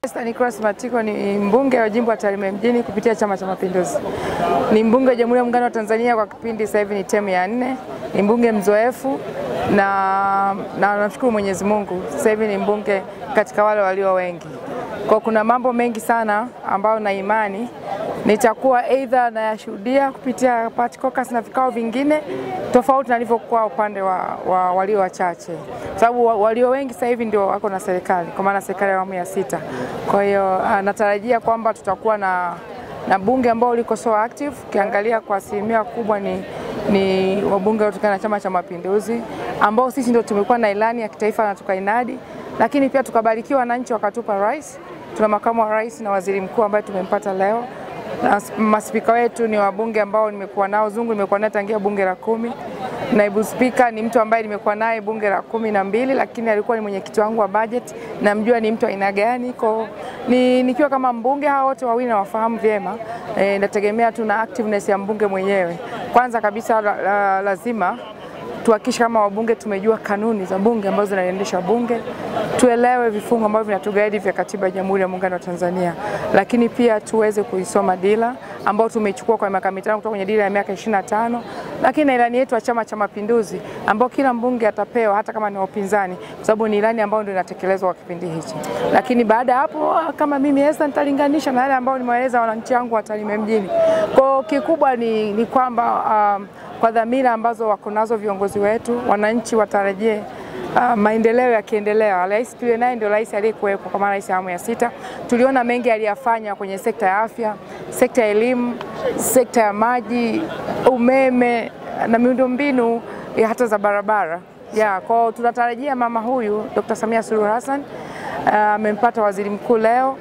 Esther Nicholas Matiko ni mbunge wa jimbo la Tarime mjini kupitia Chama cha Mapinduzi. Ni mbunge wa Jamhuri ya Muungano wa Tanzania kwa kipindi sasa hivi ni term ya 4. Ni mbunge mzoefu na namshukuru Mwenyezi Mungu. Sasa hivi ni mbunge katika wale walio wengi. Kwa kuna mambo mengi sana ambayo na imani nitakuwa either nayashuhudia kupitia party caucus na vikao vingine tofauti na nilivyokuwa upande wa walio wachache. Sababu walio wengi sasa hivi ndio wako na serikali, kwa maana serikali ya awamu ya 6. Kwa hiyo natarajia kwamba tutakuwa na bunge ambao liko so active. Kiangalia kwa asilimia kubwa ni wabunge kutoka na Chama cha Mapinduzi ambao sisi ndio tumekuwa na ilani ya kitaifa na tukainadi, lakini pia tukabarikiwa wananchi wakatupa rais. Tuna makamu wa rais na waziri mkuu ambaye tumempata leo. Na maspika wetu ni wabunge ambao nimekuwa nao. Zungu nimekuwa naye tangia bunge la 10. Naibu spika ni mtu ambaye nimekuwa naye bunge la 12, lakini alikuwa ni mwenyekiti wangu wa budget, namjua ni mtu aina gani. Kwa nikiwa kama mbunge hao wote wawili nawafahamu vyema. Nategemea tu na activeness ya mbunge mwenyewe. Kwanza kabisa lazima tuhakikishe kama wabunge tumejua kanuni za bunge ambazo zinaendesha bunge, tuelewe vifungu ambavyo vinatuguide vya katiba ya Jamhuri ya Muungano wa Tanzania, lakini pia tuweze kuisoma dira ambayo tumeichukua kwa miaka 5 kutoka kwenye dira ya miaka 25, lakini na ilani yetu ya Chama cha Mapinduzi ambao kila mbunge atapewa hata kama ni upinzani, kwa sababu ni ilani ambayo ndio inatekelezwa kwa kipindi hichi. Lakini baada ya hapo kama mimi Esther nitalinganisha na yale ambayo nimewaeleza wananchi wangu wa Tarime mjini. Kwa kikubwa ni kwamba kwa dhamira ambazo wako nazo viongozi wetu, wananchi watarajie maendeleo yakiendelea. Rais tuliye naye ndio rais aliyekuwepo kama rais wa awamu ya 6. Tuliona mengi aliyafanya kwenye sekta ya afya, sekta ya elimu, sekta ya maji, umeme na miundombinu hata za barabara. Kwa tunatarajia mama huyu Dr. Samia Suluhu Hassan amempata waziri mkuu leo.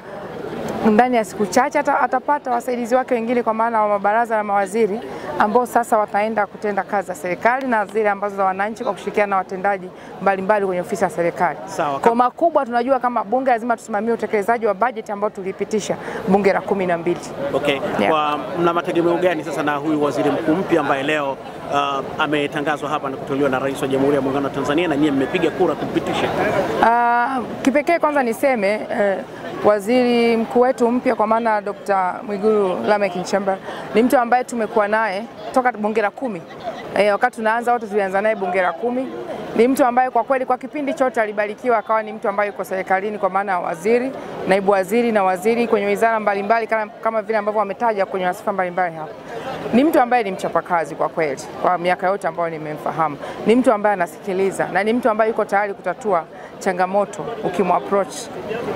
Ndani ya siku chache atapata wasaidizi wake wengine, kwa maana wa mabaraza na mawaziri ambao sasa wataenda kutenda kazi za serikali na zile ambazo za wananchi kwa kushirikiana na watendaji mbalimbali kwenye ofisi ya serikali. Kwa makubwa tunajua kama bunge lazima tusimamie utekelezaji wa bajeti ambao tulipitisha bunge la 12. Okay. Kwa mna mategemeo gani sasa na huyu waziri mkuu mpya ambaye leo ametangazwa hapa na kutolewa na Rais wa Jamhuri ya Muungano wa Tanzania na nyinyi mmepiga kura kumpitisha? Kipekee kwanza niseme waziri mkuu wetu mpya kwa maana Dr. Mwigulu Lameck Nchemba ni mtu ambaye tumekuwa naye toka bunge la 10. Wakati tunaanza wote tulianza naye bunge la 10. Ni mtu ambaye kwa kweli kwa kipindi chote alibarikiwa, akawa ni mtu ambaye yuko serikalini kwa maana waziri, naibu waziri na waziri kwenye wizara mbalimbali kama vile ambavyo wametaja kwenye wasifa mbalimbali hapa. Ni mtu ambaye ni mchapakazi kwa kweli. Kwa miaka yote ambayo nimemfahamu, ni mtu ambaye anasikiliza na ni mtu ambaye yuko tayari kutatua changamoto ukimapproach.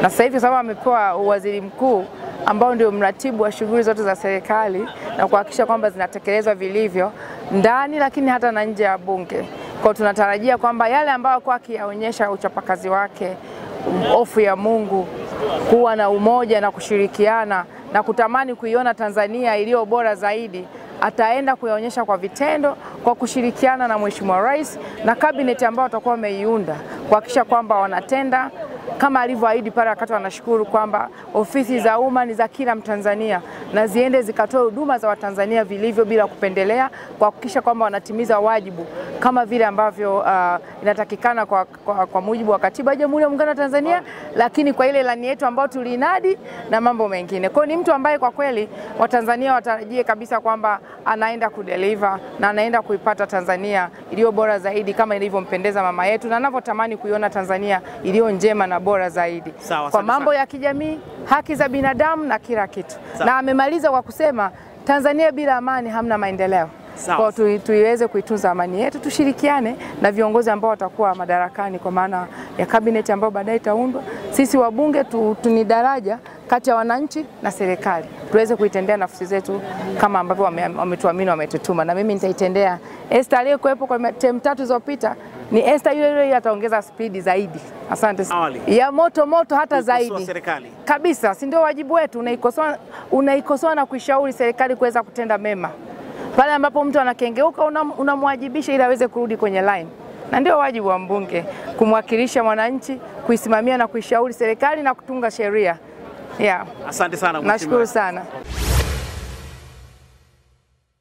Na sasa hivi sababu amepewa waziri mkuu ambao ndio mratibu wa shughuli zote za serikali na kuhakikisha kwamba zinatekelezwa vilivyo ndani lakini hata na nje ya bunge. Kwa tunatarajia kwamba yale ambayo kwa akiyaonyesha uchapakazi wake, hofu ya Mungu, kuwa na umoja na kushirikiana na kutamani kuiona Tanzania iliyo bora zaidi, ataenda kuyaonyesha kwa vitendo kwa kushirikiana na Mheshimiwa Rais na kabineti ambao watakuwa wameiunda kuhakikisha kwamba wanatenda kama alivyoahidi pale wakati wanashukuru kwamba ofisi za umma ni za kila Mtanzania na ziende zikatoe huduma za Watanzania vilivyo bila kupendelea, kuhakikisha kwamba wanatimiza wajibu kama vile ambavyo inatakikana kwa mujibu wa katiba ya Jamhuri ya Muungano wa Tanzania, lakini kwa ile ilani yetu ambayo tuliinadi na mambo mengine. Kwa ni mtu ambaye kwa kweli Watanzania watarajie kabisa kwamba anaenda kudeliver na anaenda kuipata Tanzania iliyo bora zaidi kama ilivyompendeza mama yetu na anavyotamani kuiona Tanzania iliyo njema na bora zaidi. Kwa mambo ya kijamii, haki za binadamu na kila kitu. Na amemaliza kwa kusema Tanzania bila amani hamna maendeleo. Kwa tuiweze kuitunza amani yetu, tushirikiane na viongozi ambao watakuwa madarakani kwa maana ya kabineti ambao baadaye itaundwa. Sisi wabunge ni daraja kati ya wananchi na serikali. Tuweze kuitendea nafsi zetu kama ambavyo wametuamini, wametutuma. Na mimi nitaitendea. Esther aliyekuwepo kwa term 3 zilizopita ni Esther yule ataongeza spidi zaidi. Asante sana. Ya moto hata zaidi. Kabisa, si ndio wajibu wetu? Unaikosoa na kuishauri serikali kuweza kutenda mema. Pale ambapo mtu anakengeuka unamwajibisha ili aweze kurudi kwenye line. Na ndio wajibu wa mbunge kumwakilisha mwananchi, kuisimamia na kuishauri serikali na kutunga sheria. Asante sana. Nashukuru sana.